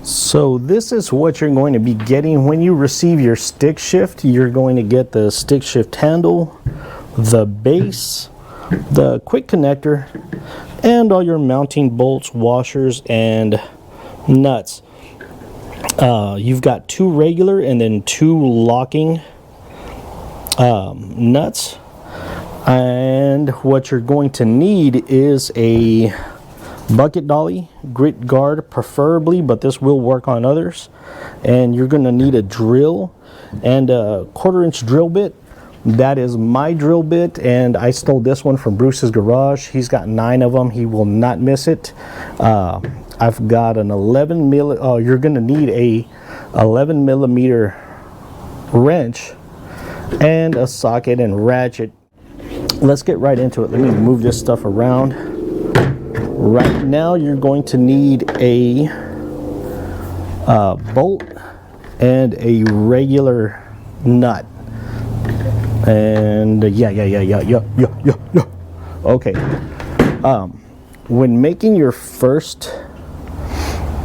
So this is what you're going to be getting when you receive your stick shift. You're going to get the stick shift handle, the base, the quick connector, and all your mounting bolts, washers, and nuts. You've got 2 regular and then 2 locking nuts. And what you're going to need is a bucket dolly, grit guard preferably, but this will work on others. And you're going to need a drill and a 1/4-inch drill bit. That is my drill bit, and I stole this one from Bruce's garage. He's got 9 of them. He will not miss it. I've got an 11 mil. Oh, you're going to need a 11 millimeter wrench and a socket and ratchet. Let's get right into it. Let me move this stuff around. Right now, you're going to need a bolt and a regular nut. And yeah. Okay. When making your first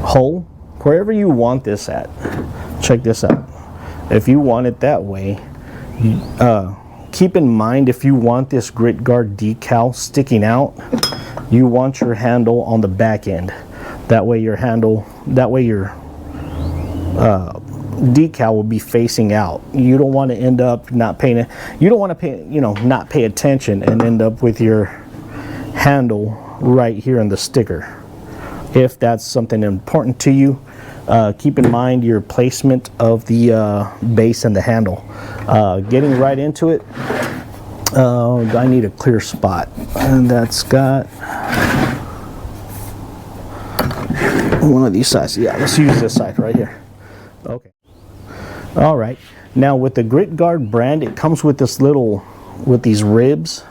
hole, wherever you want this at, check this out. If you want it that way, keep in mind, if you want this grit guard decal sticking out, you want your handle on the back end. That way your decal will be facing out. You don't want to end up not paying, not pay attention and end up with your handle right here in the sticker. If that's something important to you, keep in mind your placement of the base and the handle. Getting right into it, I need a clear spot, and that's got one of these sides. Yeah, let's use this side right here. Okay. All right. Now with the Grit Guard brand, it comes with this with these ribs,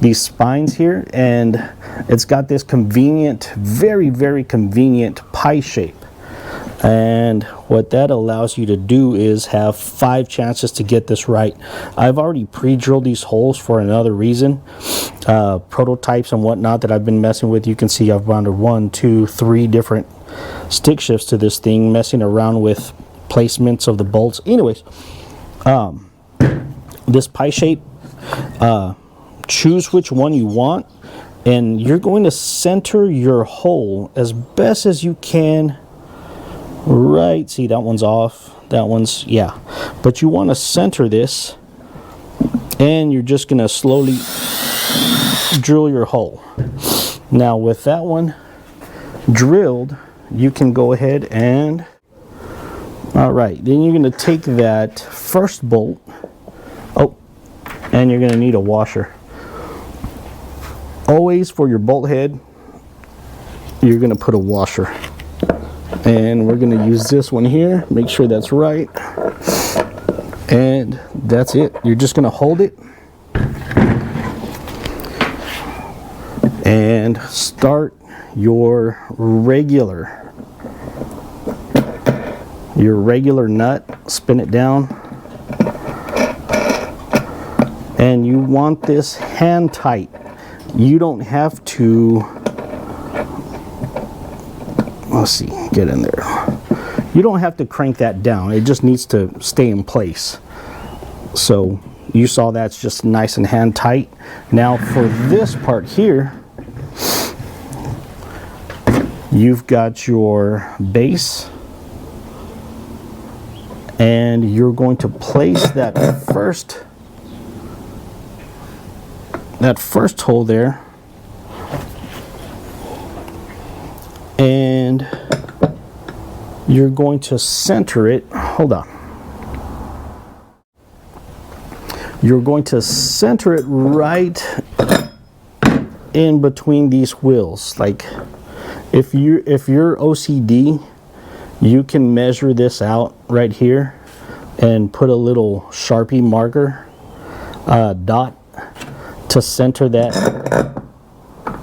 these spines here, and it's got this convenient, very, very convenient pie shape. And what that allows you to do is have 5 chances to get this right. I've already pre-drilled these holes for another reason. Prototypes and whatnot that I've been messing with. You can see I've rounded 1, 2, 3 different stick shifts to this thing, messing around with placements of the bolts. Anyways, this pie shape, choose which one you want, and you're going to center your hole as best as you can. Right, see, that one's off, that one's, yeah, but you want to center this, and you're just going to slowly drill your hole. Now with that one drilled, you can go ahead and, all right, then you're going to take that first bolt, and you're going to need a washer. Always for your bolt head, you're going to put a washer. And we're going to use this one here. Make sure that's right. And that's it. You're just going to hold it and start your regular nut. Spin it down. And you want this hand tight. You don't have to, let's see, get in there. You don't have to crank that down. It just needs to stay in place. So you saw that's just nice and hand tight. Now for this part here, you've got your base, and you're going to place that first hole there, and you're going to center it. Hold on. You're going to center it right in between these wheels. Like if you're OCD, you can measure this out right here and put a little Sharpie marker dot to center that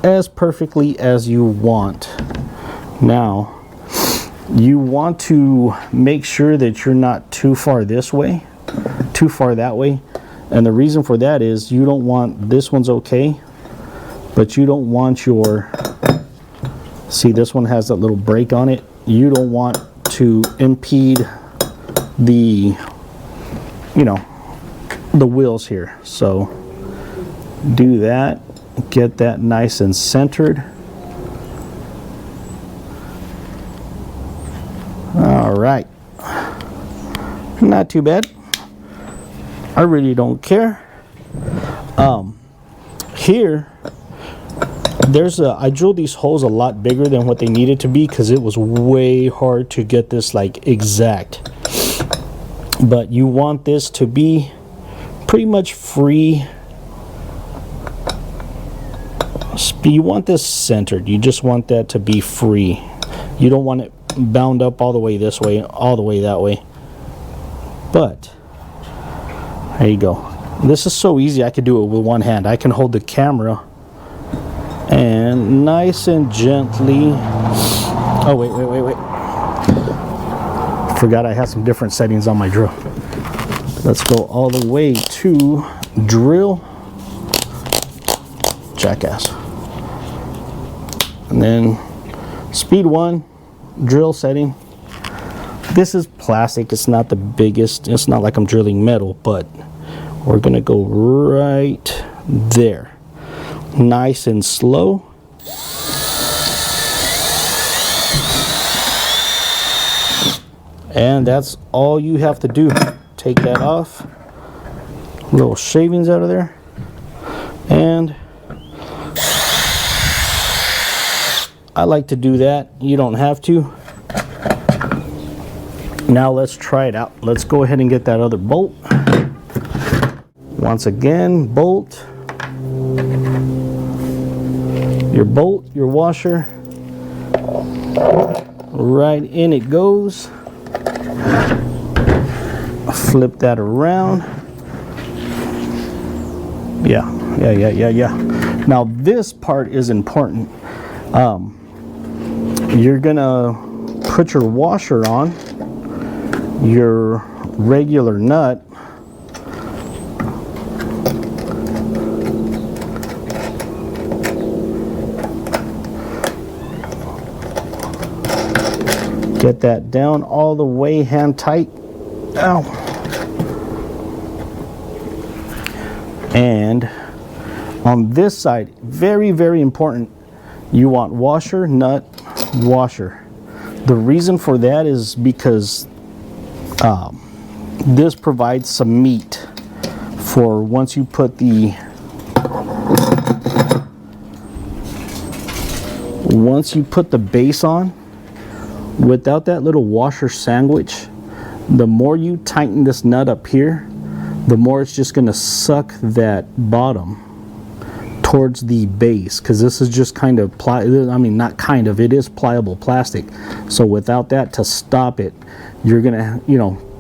as perfectly as you want. Now you want to make sure that you're not too far this way, too far that way, and the reason for that is you don't want, this one's okay, but you don't want your, see, this one has that little break on it. You don't want to impede the, you know, the wheels here. So do that, get that nice and centered. All right, not too bad. I really don't care. Here, I drilled these holes a lot bigger than what they needed to be because it was way hard to get this like exact. But you want this to be pretty much free. You want this centered. You just want that to be free. You don't want it bound up all the way this way, all the way that way. But there you go. This is so easy. I could do it with one hand. I can hold the camera and nice and gently. Oh, wait. Forgot I had some different settings on my drill. Let's go all the way to drill. Jackass. And then speed 1, drill setting. This is plastic. It's not the biggest. It's not like I'm drilling metal, but we're gonna go right there, nice and slow. And that's all you have to do. Take that off, little shavings out of there, and I like to do that. You don't have to. Now let's try it out. Let's go ahead and get that other bolt. Once again, bolt, your washer, right in it goes. Flip that around. Yeah. Now this part is important. You're gonna put your washer on your regular nut. Get that down all the way, hand tight. Ow. And on this side, very, very important, you want washer, nut, washer. The reason for that is because this provides some meat for once you put the base on. Without that little washer sandwich, the more you tighten this nut up here, the more it's just going to suck that bottom towards the base, because this is just kind of it is pliable plastic. So without that to stop it, you're going to,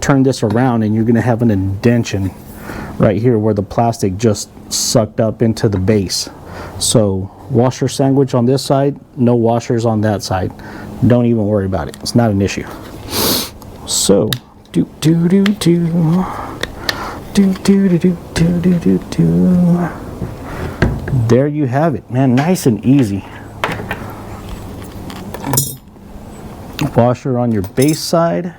turn this around and you're going to have an indention right here where the plastic just sucked up into the base. So washer sandwich on this side, no washers on that side. Don't even worry about it. It's not an issue. So there you have it, man. Nice and easy. Washer on your base side.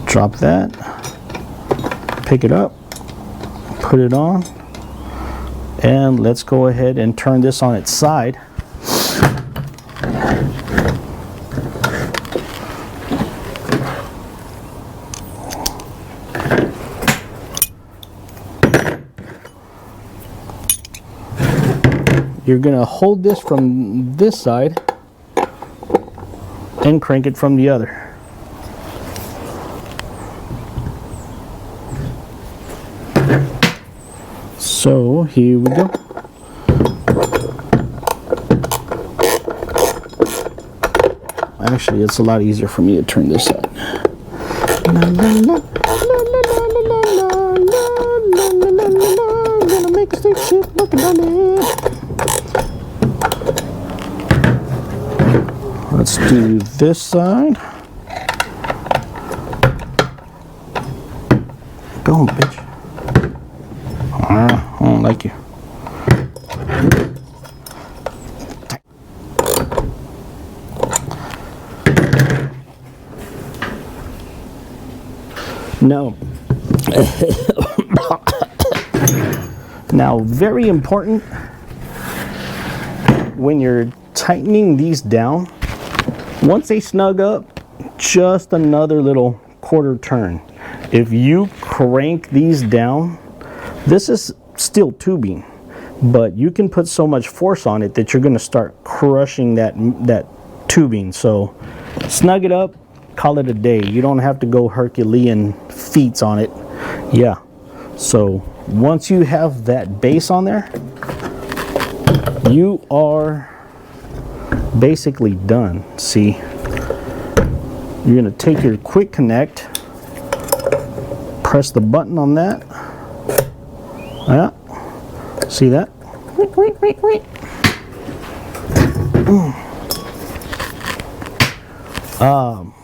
Drop that. Pick it up. Put it on. And let's go ahead and turn this on its side. You're going to hold this from this side and crank it from the other. So here we go. Actually, it's a lot easier for me to turn this side. Gonna make a stick shift looking Dolly. Let's do this side. Go on, bitch. I don't like you. No. Now, very important when you're tightening these down, once they snug up, just another little quarter turn. If you crank these down, this is still tubing, but you can put so much force on it that you're going to start crushing that tubing. So snug it up, call it a day. You don't have to go Herculean feats on it. Yeah. So once you have that base on there, you are basically done. See, you're going to take your quick connect, press the button on that. Yeah. See that?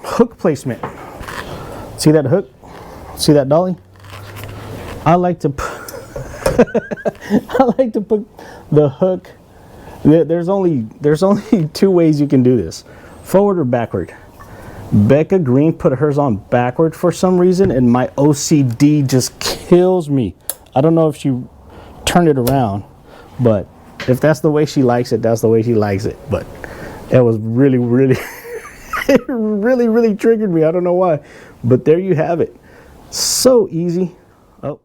Hook placement. See that hook? See that dolly? I like to put I like to put the hook. There's only two ways you can do this: forward or backward. Becca Green put hers on backward for some reason, and my OCD just kills me. I don't know if she turned it around, but if that's the way she likes it, that's the way she likes it. But it was really it really triggered me. I don't know why, but there you have it. So easy. Oh,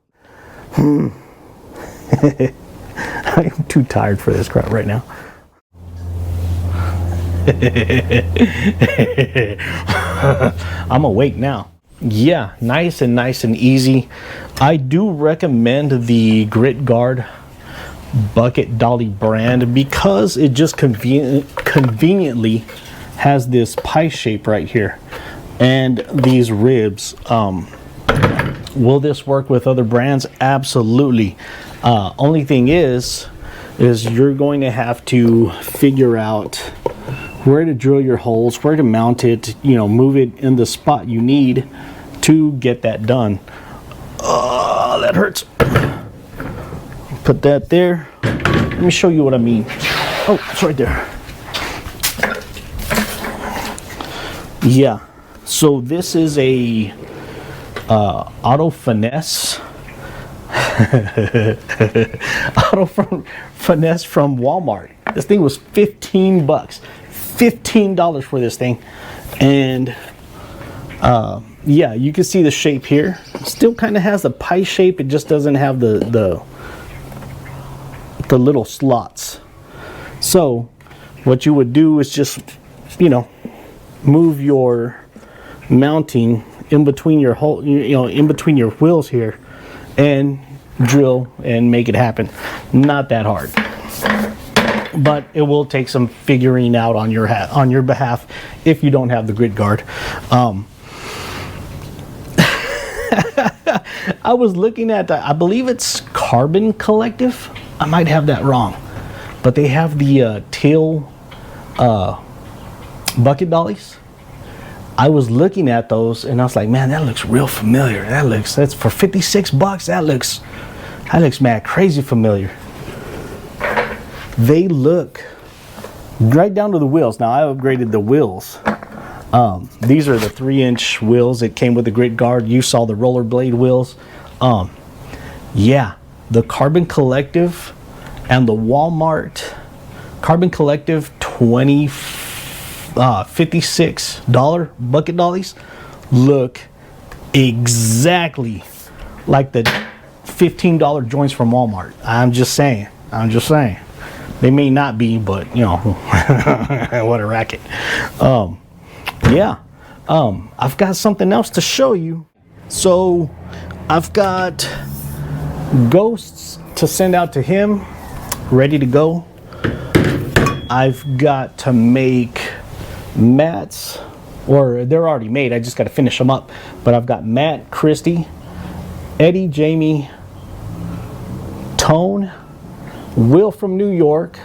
I'm too tired for this crap right now. I'm awake now. Yeah, nice and easy. I do recommend the Grit Guard Bucket Dolly brand because it just conveniently has this pie shape right here and these ribs. Will this work with other brands? Absolutely. Only thing is you're going to have to figure out where to drill your holes, where to mount it, move it in the spot you need to get that done. That hurts. Put that there. Let me show you what I mean. Oh, it's right there. Yeah, so this is a auto finesse finesse from Walmart. This thing was 15 bucks. $15 for this thing. And yeah, you can see the shape here. Still kind of has the pie shape. It just doesn't have the little slots. So what you would do is just move your mounting in between your hole, in between your wheels here, and drill and make it happen. Not that hard, but it will take some figuring out on your behalf if you don't have the Grit Guard. I was looking at I believe it's Carbon Collective. I might have that wrong, but they have the tail bucket dollies. I was looking at those and I was like, man, that looks real familiar. That's for 56 bucks. That looks mad crazy familiar. They look right down to the wheels. Now I upgraded the wheels. These are the 3-inch wheels that came with the Grit Guard. You saw the rollerblade wheels. Yeah, the Carbon Collective and the Walmart Carbon Collective $56 bucket dollies look exactly like the $15 joints from Walmart. I'm just saying. They may not be, but what a racket. Yeah, I've got something else to show you. So I've got ghosts to send out to him, ready to go. I've got to make mats, or they're already made. I just got to finish them up. But I've got Matt, Christy, Eddie, Jamie, Tone, Will from New York,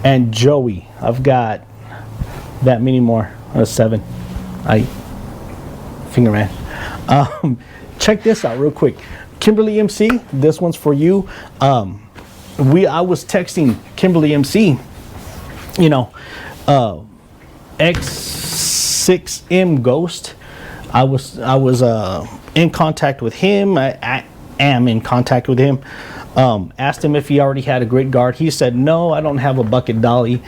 and Joey. I've got that many more. 7. Finger man. Check this out real quick. Kimberly MC, this one's for you. I was texting Kimberly MC, X6M Ghost. I was in contact with him. I am in contact with him. Asked him if he already had a grit guard. He said, no, I don't have a bucket dolly.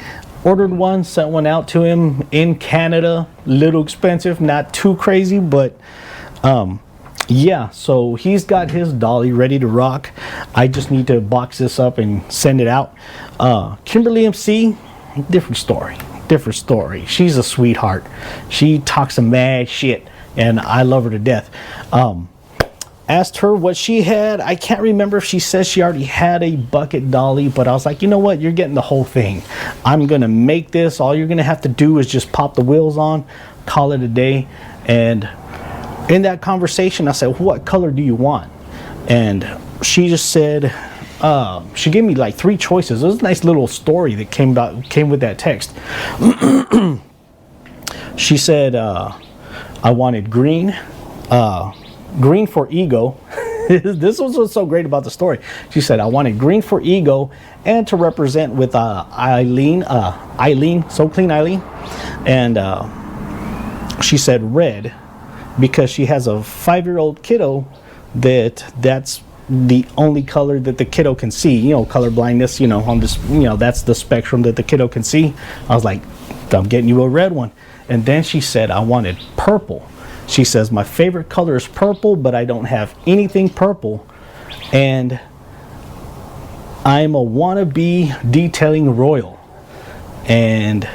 Ordered one, sent one out to him in Canada. Little expensive, not too crazy, but yeah, so he's got his dolly ready to rock. I just need to box this up and send it out. Kimberly MC, different story. She's a sweetheart. She talks some mad shit, and I love her to death. Asked her what she had. I can't remember if she says she already had a bucket dolly, but I was like, you know what, you're getting the whole thing. I'm gonna make this. All you're gonna have to do is just pop the wheels on, call it a day. And in that conversation, I said, what color do you want? And she just said, she gave me like 3 choices. It was a nice little story that came with that text. She said, I wanted green, green for ego. This was what's so great about the story. She said, I wanted green for ego and to represent with Eileen, So Clean Eileen. And she said red, because she has a 5-year-old kiddo that's the only color that the kiddo can see. You know, color blindness, you know, on this, you know, that's the spectrum that the kiddo can see. I was like, I'm getting you a red one. And then she said, I wanted purple. She says, my favorite color is purple, but I don't have anything purple. And I'm a wannabe detailing royal. And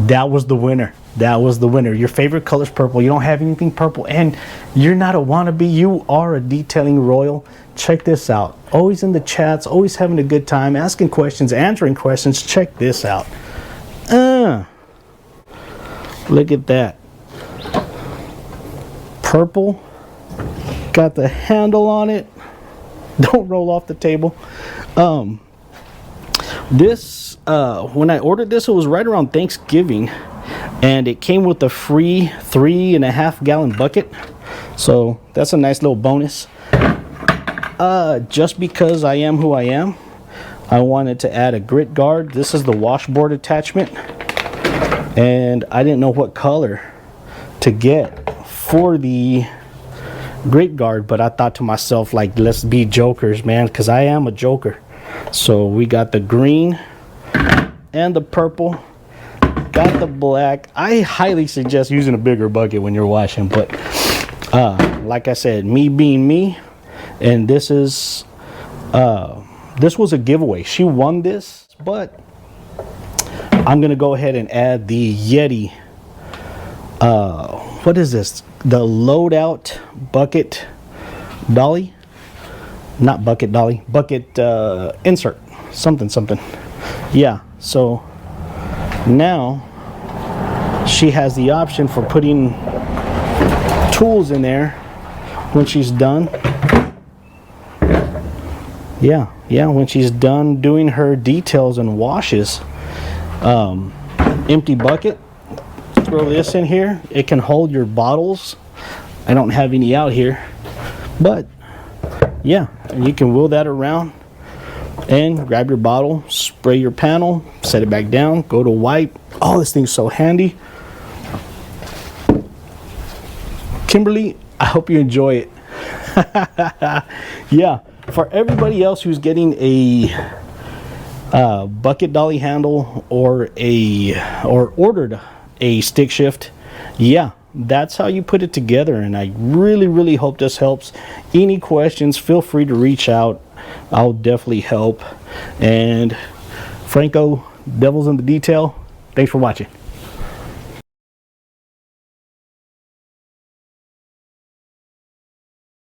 that was the winner. That was the winner. Your favorite color is purple. You don't have anything purple, and you're not a wannabe. You are a detailing royal. Check this out. Always in the chats, always having a good time, asking questions, answering questions. Check this out. Look at that. Purple. Got the handle on it. Don't roll off the table. This, when I ordered this, it was right around Thanksgiving. And it came with a free 3.5 gallon bucket, so that's a nice little bonus. Just because I am who I am, I wanted to add a grit guard. This is the washboard attachment, and I didn't know what color to get for the grit guard, but I thought to myself, like, let's be jokers, man, because I am a joker. So we got the green and the purple. Got the black. I highly suggest using a bigger bucket when you're washing, but like I said, me being me, and this is this was a giveaway. She won this, but I'm gonna go ahead and add the Yeti. What is this? The loadout bucket dolly? Not bucket dolly. Bucket insert. Something. Yeah. So now she has the option for putting tools in there when she's done. Yeah, when she's done doing her details and washes. Empty bucket. Throw this in here. It can hold your bottles. I don't have any out here, but yeah, and you can wheel that around and grab your bottle, spray your panel, set it back down, go to wipe. Oh, this thing's so handy. Kimberly, I hope you enjoy it. Yeah, for everybody else who's getting a bucket dolly handle or ordered a stick shift, yeah, that's how you put it together. And I really hope this helps. Any questions, feel free to reach out. I'll definitely help. And Franco, devil's in the detail. Thanks for watching.